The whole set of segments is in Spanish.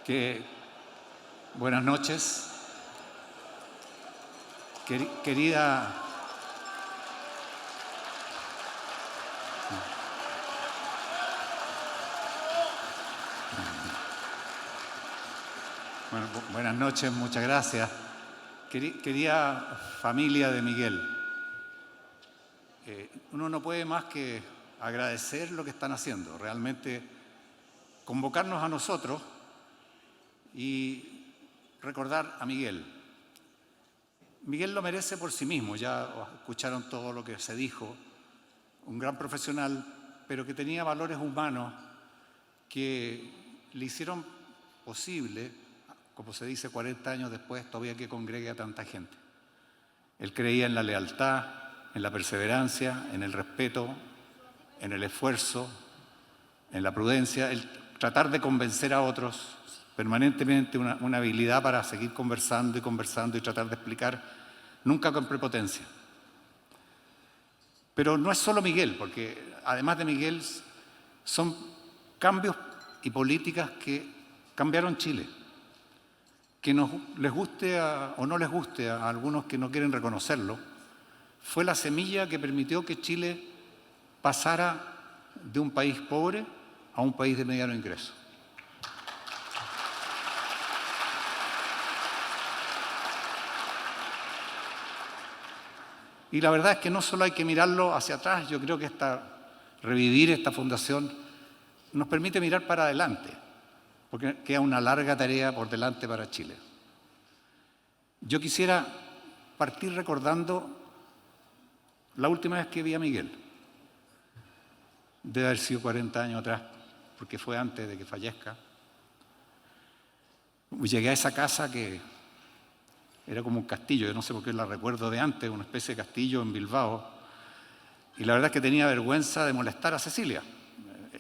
que buenas noches, querida. Bueno, buenas noches, muchas gracias. Querida familia de Miguel, uno no puede más que agradecer lo que están haciendo, realmente convocarnos a nosotros y recordar a Miguel. Miguel lo merece por sí mismo, ya escucharon todo lo que se dijo, un gran profesional, pero que tenía valores humanos que le hicieron posible, como se dice 40 años después, todavía que congregue a tanta gente. Él creía en la lealtad, en la perseverancia, en el respeto, en el esfuerzo, en la prudencia, el tratar de convencer a otros, permanentemente una habilidad para seguir conversando y conversando y tratar de explicar, nunca con prepotencia. Pero no es solo Miguel, porque además de Miguel son cambios y políticas que cambiaron Chile. Que les guste o no les guste a algunos que no quieren reconocerlo, fue la semilla que permitió que Chile pasara de un país pobre a un país de mediano ingreso. Y la verdad es que no solo hay que mirarlo hacia atrás, yo creo que revivir esta fundación nos permite mirar para adelante, porque queda una larga tarea por delante para Chile. Yo quisiera partir recordando la última vez que vi a Miguel. Debe haber sido 40 años atrás, porque fue antes de que fallezca. Llegué a esa casa que era como un castillo, yo no sé por qué la recuerdo de antes, una especie de castillo en Bilbao, y la verdad es que tenía vergüenza de molestar a Cecilia.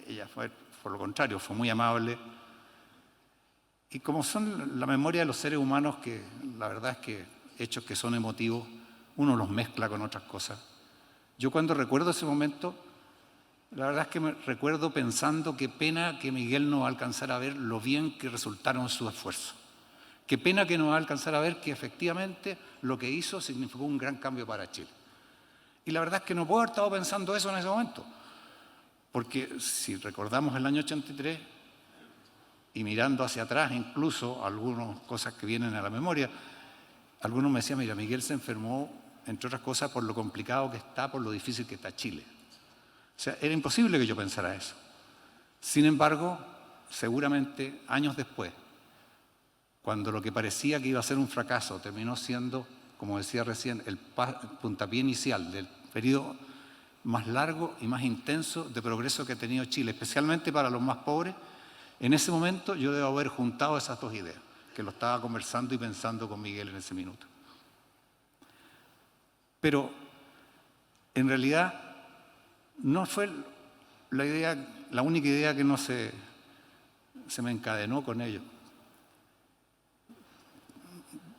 Ella fue, por lo contrario, fue muy amable. Y como son la memoria de los seres humanos, que la verdad es que hechos que son emotivos, uno los mezcla con otras cosas. Yo cuando recuerdo ese momento, la verdad es que me recuerdo pensando qué pena que Miguel no va a alcanzar a ver lo bien que resultaron sus esfuerzos. Qué pena que no va a alcanzar a ver que efectivamente lo que hizo significó un gran cambio para Chile. Y la verdad es que no puedo haber estado pensando eso en ese momento, porque si recordamos el año 83 y mirando hacia atrás, incluso algunas cosas que vienen a la memoria, algunos me decían, mira, Miguel se enfermó, entre otras cosas, por lo complicado que está, por lo difícil que está Chile. O sea, era imposible que yo pensara eso. Sin embargo, seguramente años después, cuando lo que parecía que iba a ser un fracaso terminó siendo, como decía recién, el puntapié inicial del periodo más largo y más intenso de progreso que ha tenido Chile, especialmente para los más pobres, en ese momento yo debo haber juntado esas dos ideas, que lo estaba conversando y pensando con Miguel en ese minuto. Pero en realidad no fue la única idea que no se me encadenó con ello.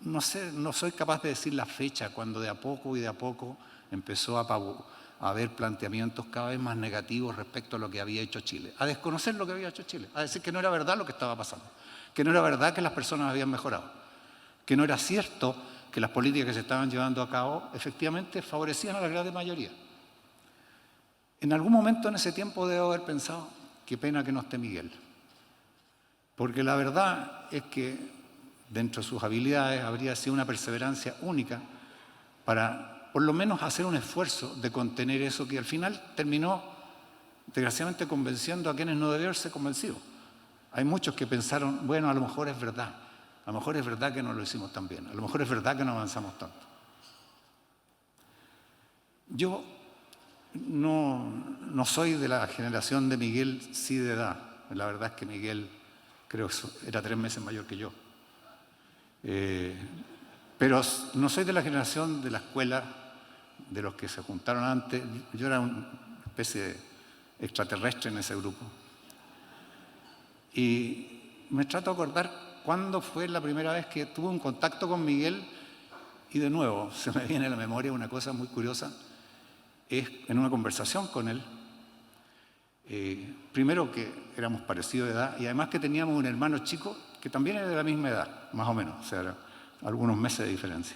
No sé, no soy capaz de decir la fecha cuando de a poco empezó a haber planteamientos cada vez más negativos respecto a lo que había hecho Chile, a desconocer lo que había hecho Chile, a decir que no era verdad lo que estaba pasando, que no era verdad que las personas habían mejorado, que no era cierto que las políticas que se estaban llevando a cabo efectivamente favorecían a la gran mayoría. En algún momento en ese tiempo debo haber pensado, qué pena que no esté Miguel, porque la verdad es que dentro de sus habilidades habría sido una perseverancia única para por lo menos hacer un esfuerzo de contener eso que al final terminó desgraciadamente convenciendo a quienes no debieron ser convencidos. Hay muchos que pensaron, bueno, a lo mejor es verdad que no lo hicimos tan bien, a lo mejor es verdad que no avanzamos tanto. Yo no soy de la generación de Miguel, sí de edad. La verdad es que Miguel creo que era 3 meses mayor que yo. Pero no soy de la generación de la escuela, de los que se juntaron antes. Yo era una especie de extraterrestre en ese grupo. Y me trato de acordar cuándo fue la primera vez que tuve un contacto con Miguel. Y de nuevo, se me viene a la memoria una cosa muy curiosa. Es en una conversación con él. Primero que éramos parecidos de edad y además que teníamos un hermano chico que también es de la misma edad, más o menos, o sea, algunos meses de diferencia.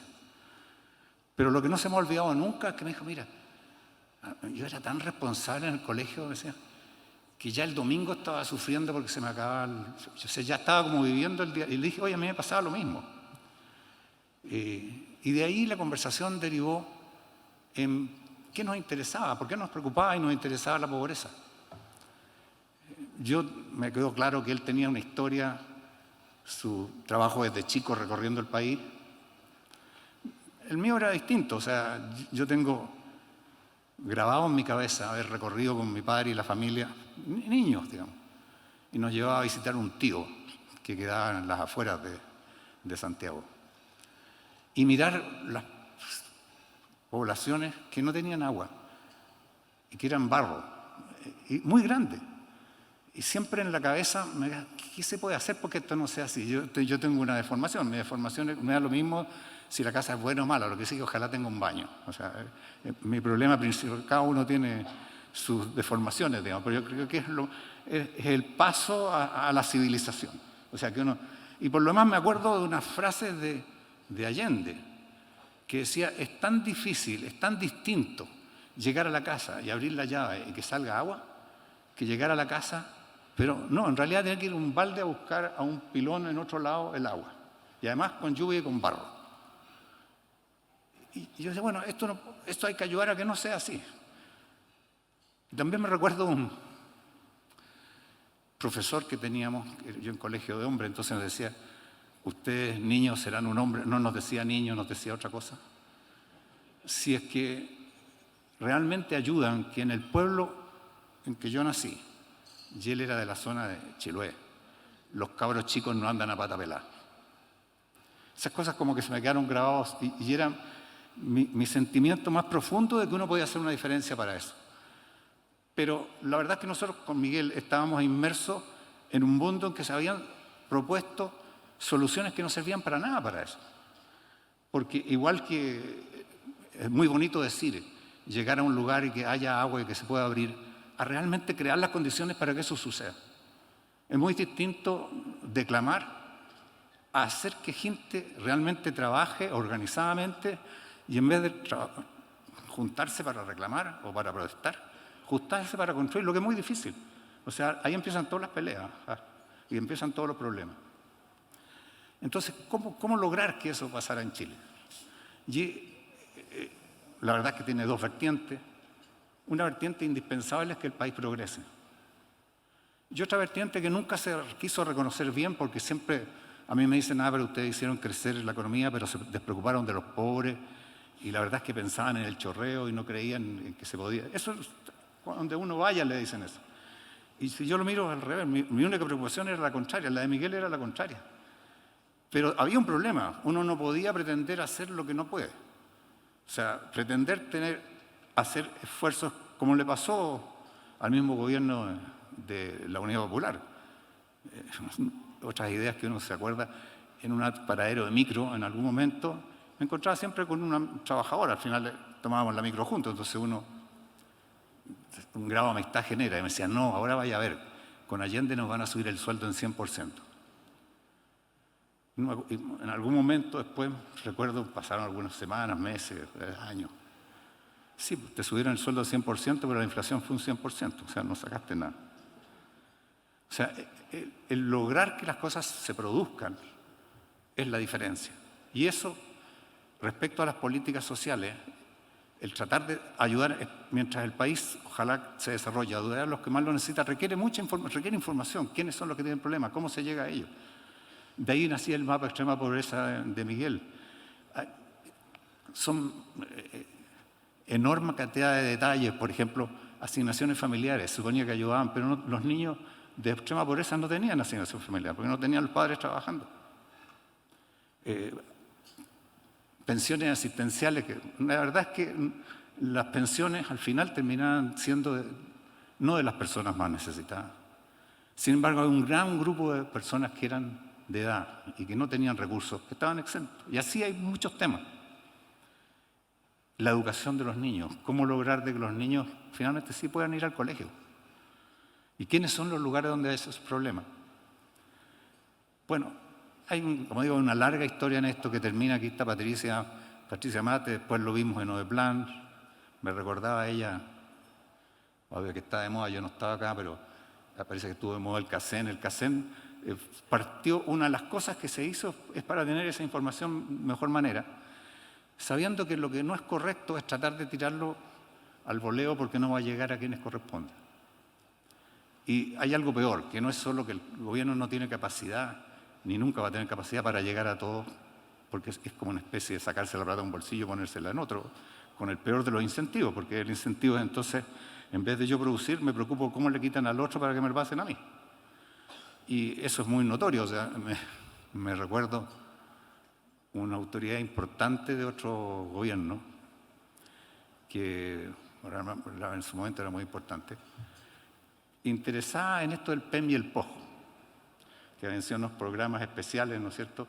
Pero lo que no se me ha olvidado nunca es que me dijo, mira, yo era tan responsable en el colegio, me decía, que ya el domingo estaba sufriendo porque se me acababa, ya estaba como viviendo el día, y le dije, oye, a mí me pasaba lo mismo. Y de ahí la conversación derivó en qué nos interesaba, por qué nos preocupaba y nos interesaba la pobreza. Me quedó claro que él tenía una historia, su trabajo desde chico recorriendo el país. El mío era distinto, o sea, yo tengo grabado en mi cabeza haber recorrido con mi padre y la familia, niños, digamos, y nos llevaba a visitar un tío que quedaba en las afueras de Santiago. Y mirar las poblaciones que no tenían agua y que eran barro, y muy grandes. Y siempre en la cabeza me decía, ¿qué se puede hacer porque esto no sea así? Yo tengo una deformación, mi deformación me da lo mismo si la casa es buena o mala, lo que sí que ojalá tenga un baño. O sea, mi problema principal, cada uno tiene sus deformaciones, digamos, pero yo creo que es el paso a la civilización. O sea, que uno, y por lo demás me acuerdo de unas frases de Allende, que decía, es tan difícil, es tan distinto llegar a la casa y abrir la llave y que salga agua, que llegar a la casa, pero no, en realidad tiene que ir un balde a buscar a un pilón en otro lado el agua, y además con lluvia y con barro. Y yo decía, bueno, esto hay que ayudar a que no sea así. Y también me recuerdo un profesor que teníamos, yo en colegio de hombres, entonces nos decía, ustedes niños serán un hombre, no nos decía niños, nos decía otra cosa. Si es que realmente ayudan que en el pueblo en que yo nací, y él era de la zona de Chiloé, los cabros chicos no andan a pata pelada. Esas cosas como que se me quedaron grabados y eran mi sentimiento más profundo de que uno podía hacer una diferencia para eso. Pero la verdad es que nosotros con Miguel estábamos inmersos en un mundo en que se habían propuesto soluciones que no servían para nada para eso. Porque igual que es muy bonito decir, llegar a un lugar y que haya agua y que se pueda abrir, a realmente crear las condiciones para que eso suceda. Es muy distinto declamar a hacer que gente realmente trabaje organizadamente y en vez de juntarse para reclamar o para protestar, juntarse para construir, lo que es muy difícil. O sea, ahí empiezan todas las peleas y empiezan todos los problemas. Entonces, ¿cómo lograr que eso pasara en Chile? Y la verdad es que tiene dos vertientes. Una vertiente indispensable es que el país progrese. Y otra vertiente que nunca se quiso reconocer bien, porque siempre a mí me dicen, pero ustedes hicieron crecer la economía, pero se despreocuparon de los pobres, y la verdad es que pensaban en el chorreo y no creían en que se podía. Eso, donde uno vaya le dicen eso. Y si yo lo miro al revés, mi única preocupación era la contraria, la de Miguel era la contraria. Pero había un problema, uno no podía pretender hacer lo que no puede. O sea, pretender hacer esfuerzos como le pasó al mismo gobierno de la Unidad Popular. Otras ideas que uno se acuerda, en un paradero de micro, en algún momento, me encontraba siempre con una trabajadora, al final tomábamos la micro juntos, entonces un grado de amistad genera, y me decía, no, ahora vaya a ver, con Allende nos van a subir el sueldo en 100%. En algún momento después, recuerdo, pasaron algunas semanas, meses, años. Sí, te subieron el sueldo al 100%, pero la inflación fue un 100%, o sea, no sacaste nada. O sea, el lograr que las cosas se produzcan es la diferencia. Y eso, respecto a las políticas sociales, el tratar de ayudar, mientras el país ojalá se desarrolle, ayudar a los que más lo necesitan, requiere información. ¿Quiénes son los que tienen problemas? ¿Cómo se llega a ellos? De ahí nacía el mapa extrema pobreza de Miguel. Son enorme cantidad de detalles, por ejemplo, asignaciones familiares, suponía que ayudaban, pero no, los niños de extrema pobreza no tenían asignación familiar, porque no tenían los padres trabajando. Pensiones asistenciales, que la verdad es que las pensiones al final terminaban siendo no de las personas más necesitadas. Sin embargo, hay un gran grupo de personas que eran de edad y que no tenían recursos, que estaban exentos. Y así hay muchos temas. La educación de los niños, cómo lograr de que los niños finalmente sí puedan ir al colegio. ¿Y quiénes son los lugares donde hay esos problemas? Bueno, hay, como digo, una larga historia en esto que termina. Aquí está Patricia Mate, después lo vimos en Odeplan, me recordaba ella, obvio que está de moda, yo no estaba acá, pero parece que estuvo de moda el CACEN. El CACEN partió, una de las cosas que se hizo es para tener esa información de mejor manera, sabiendo que lo que no es correcto es tratar de tirarlo al voleo porque no va a llegar a quienes corresponde. Y hay algo peor, que no es solo que el gobierno no tiene capacidad, ni nunca va a tener capacidad para llegar a todos, porque es como una especie de sacarse la plata de un bolsillo y ponérsela en otro, con el peor de los incentivos, porque el incentivo es entonces, en vez de yo producir, me preocupo cómo le quitan al otro para que me lo pasen a mí. Y eso es muy notorio, o sea, me recuerdo una autoridad importante de otro gobierno, que en su momento era muy importante, interesada en esto del PEM y el POJ, que habían sido unos programas especiales, ¿no es cierto?,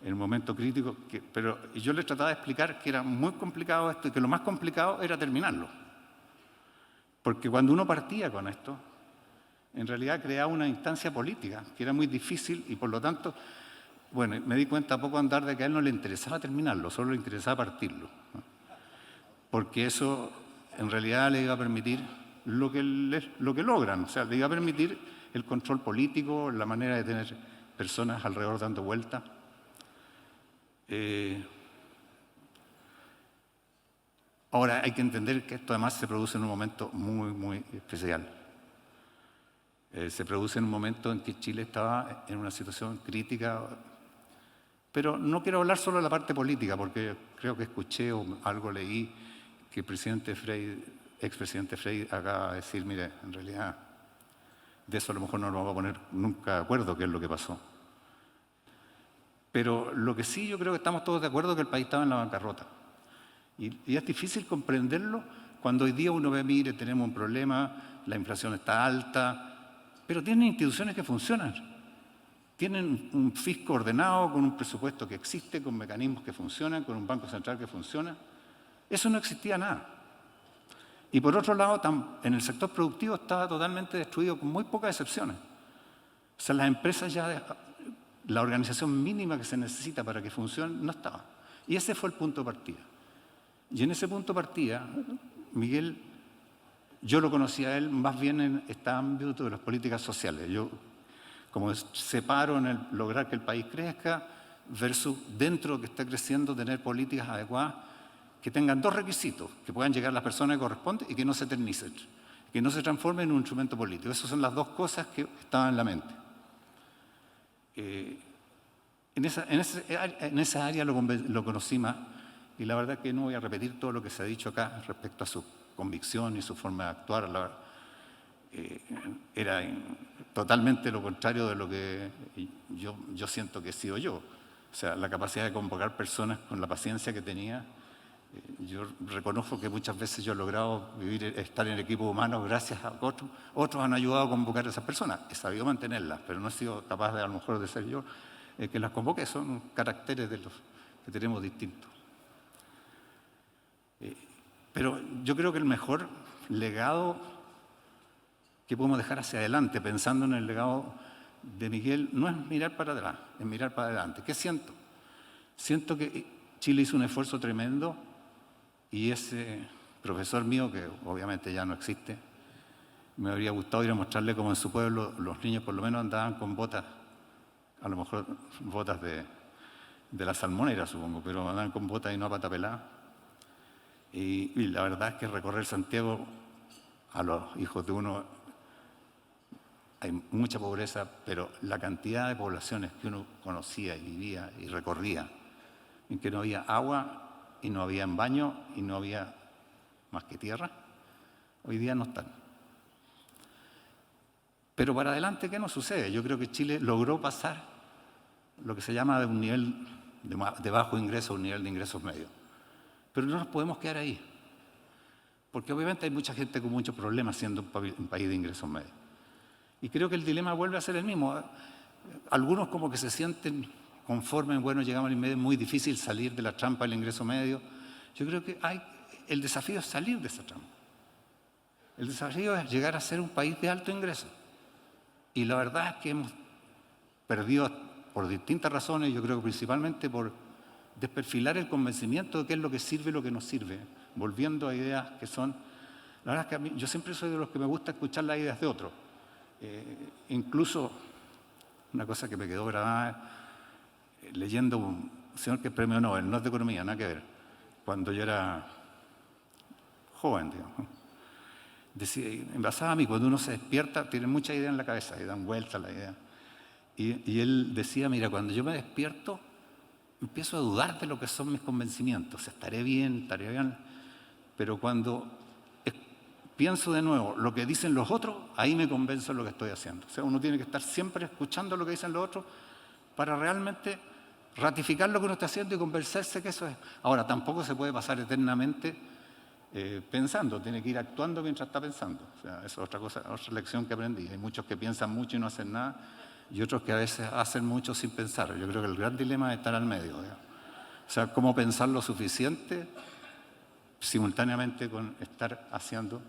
en el momento crítico, pero yo les trataba de explicar que era muy complicado esto y que lo más complicado era terminarlo. Porque cuando uno partía con esto, en realidad creaba una instancia política que era muy difícil y por lo tanto, bueno, me di cuenta a poco andar de que a él no le interesaba terminarlo, solo le interesaba partirlo, ¿no? Porque eso en realidad le iba a permitir lo que logran, o sea, le iba a permitir el control político, la manera de tener personas alrededor dando vueltas. Ahora hay que entender que esto además se produce en un momento muy, muy especial. Se produce en un momento en que Chile estaba en una situación crítica, pero no quiero hablar solo de la parte política, porque creo que escuché o algo leí que el expresidente Frey acaba de decir, mire, en realidad de eso a lo mejor no nos vamos a poner nunca de acuerdo qué es lo que pasó. Pero lo que sí yo creo que estamos todos de acuerdo es que el país estaba en la bancarrota. Y es difícil comprenderlo cuando hoy día uno ve, mire, tenemos un problema, la inflación está alta, pero tienen instituciones que funcionan. Tienen un fisco ordenado, con un presupuesto que existe, con mecanismos que funcionan, con un banco central que funciona. Eso no existía nada. Y por otro lado, en el sector productivo estaba totalmente destruido, con muy pocas excepciones. O sea, las empresas ya, la organización mínima que se necesita para que funcione, no estaba. Y ese fue el punto de partida. Y en ese punto de partida, Miguel, yo lo conocí a él más bien en este ámbito de las políticas sociales. Yo, como separo en el lograr que el país crezca versus dentro que esté creciendo tener políticas adecuadas que tengan dos requisitos, que puedan llegar a las personas que corresponden y que no se eternicen, que no se transformen en un instrumento político. Esas son las dos cosas que estaban en la mente. En esa área lo conocí más, y la verdad que no voy a repetir todo lo que se ha dicho acá respecto a su convicción y su forma de actuar. Era totalmente lo contrario de lo que yo siento que he sido yo. O sea, la capacidad de convocar personas con la paciencia que tenía. Yo reconozco que muchas veces yo he logrado estar en equipos humanos gracias a otros. Otros han ayudado a convocar a esas personas. He sabido mantenerlas, pero no he sido capaz de, a lo mejor, de ser yo que las convoque. Son caracteres de los que tenemos distintos. Pero yo creo que el mejor legado que podemos dejar hacia adelante, pensando en el legado de Miguel, no es mirar para atrás, es mirar para adelante. ¿Qué siento? Siento que Chile hizo un esfuerzo tremendo y ese profesor mío, que obviamente ya no existe, me habría gustado ir a mostrarle cómo en su pueblo los niños por lo menos andaban con botas, a lo mejor botas de la Salmonera, supongo, pero andaban con botas y no a pata pelada. Y la verdad es que recorrer Santiago a los hijos de uno, hay mucha pobreza, pero la cantidad de poblaciones que uno conocía y vivía y recorría, en que no había agua y no había baño y no había más que tierra, hoy día no están. Pero para adelante, ¿qué nos sucede? Yo creo que Chile logró pasar lo que se llama de un nivel de bajo ingreso a un nivel de ingresos medios. Pero no nos podemos quedar ahí, porque obviamente hay mucha gente con muchos problemas siendo un país de ingresos medios. Y creo que el dilema vuelve a ser el mismo. Algunos como que se sienten conformes, bueno, llegamos al medio, es muy difícil salir de la trampa del ingreso medio. Yo creo que el desafío es salir de esa trampa. El desafío es llegar a ser un país de alto ingreso. Y la verdad es que hemos perdido por distintas razones, yo creo que principalmente por desperfilar el convencimiento de qué es lo que sirve y lo que no sirve, volviendo a ideas que son... La verdad es que a mí, yo siempre soy de los que me gusta escuchar las ideas de otros. Incluso, una cosa que me quedó grabada, leyendo un señor que es premio Nobel, no es de economía, nada que ver, cuando yo era joven, digamos. Decía, en basada a mí, cuando uno se despierta, tiene muchas ideas en la cabeza y dan vueltas las ideas. Y él decía, mira, cuando yo me despierto, empiezo a dudar de lo que son mis convencimientos. O sea, estaré bien, pero cuando pienso de nuevo lo que dicen los otros, ahí me convenzo de lo que estoy haciendo. O sea, uno tiene que estar siempre escuchando lo que dicen los otros para realmente ratificar lo que uno está haciendo y convencerse que eso es. Ahora, tampoco se puede pasar eternamente pensando, tiene que ir actuando mientras está pensando. O sea, eso es otra cosa, otra lección que aprendí. Hay muchos que piensan mucho y no hacen nada, y otros que a veces hacen mucho sin pensar. Yo creo que el gran dilema es estar al medio, digamos. O sea, cómo pensar lo suficiente simultáneamente con estar haciendo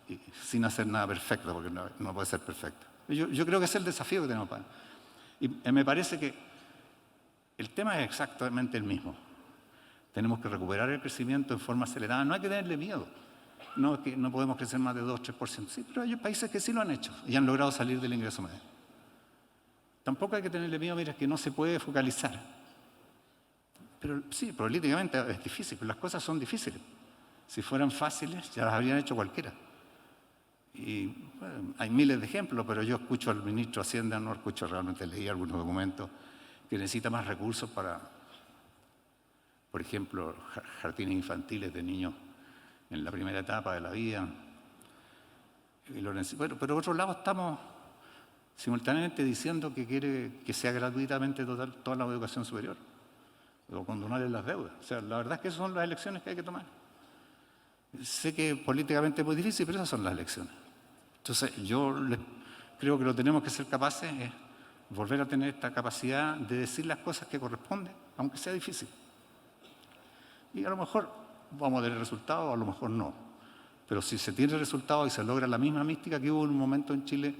y sin hacer nada perfecto, porque no puede ser perfecto. Yo creo que ese es el desafío que tenemos. Y me parece que el tema es exactamente el mismo. Tenemos que recuperar el crecimiento en forma acelerada. No hay que tenerle miedo. No, que no podemos crecer más de 2-3%. Sí, pero hay países que sí lo han hecho y han logrado salir del ingreso medio. Tampoco hay que tenerle miedo, mira, que no se puede focalizar. Pero sí, políticamente es difícil, pero las cosas son difíciles. Si fueran fáciles, ya las habrían hecho cualquiera. Y bueno, hay miles de ejemplos, pero yo escucho al ministro de Hacienda, no escucho realmente, leí algunos documentos, que necesita más recursos para, por ejemplo, jardines infantiles de niños en la primera etapa de la vida. Bueno, pero por otro lado estamos simultáneamente diciendo que quiere que sea gratuitamente toda la educación superior, o condonarles las deudas. O sea, la verdad es que esas son las elecciones que hay que tomar. Sé que políticamente es muy difícil, pero esas son las elecciones. Entonces, creo que lo tenemos que ser capaces es volver a tener esta capacidad de decir las cosas que corresponden, aunque sea difícil. Y a lo mejor vamos a tener resultados, a lo mejor no. Pero si se tiene resultados y se logra la misma mística que hubo en un momento en Chile,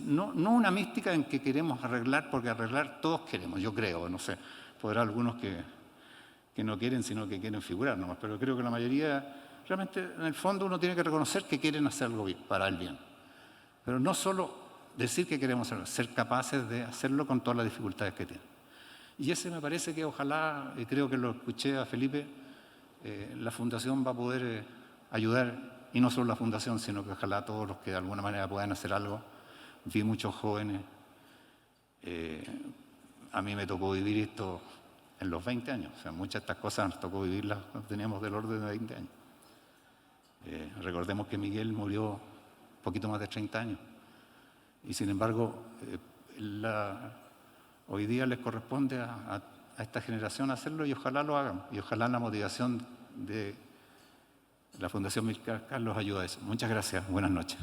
no una mística en que queremos arreglar, porque arreglar todos queremos, yo creo, no sé, podrá algunos que no quieren, sino que quieren figurar nomás, pero creo que la mayoría, realmente en el fondo uno tiene que reconocer que quieren hacer algo bien, para el bien. Pero no solo decir que queremos hacerlo, ser capaces de hacerlo con todas las dificultades que tienen. Y ese me parece que ojalá, y creo que lo escuché a Felipe, la Fundación va a poder ayudar, y no solo la Fundación, sino que ojalá todos los que de alguna manera puedan hacer algo. Vi muchos jóvenes, a mí me tocó vivir esto en los 20 años, o sea, muchas de estas cosas nos tocó vivirlas cuando teníamos del orden de 20 años. Recordemos que Miguel murió un poquito más de 30 años, y sin embargo, hoy día les corresponde a esta generación hacerlo, y ojalá lo hagan, y ojalá la motivación de la Fundación Milcar los ayude a eso. Muchas gracias, buenas noches.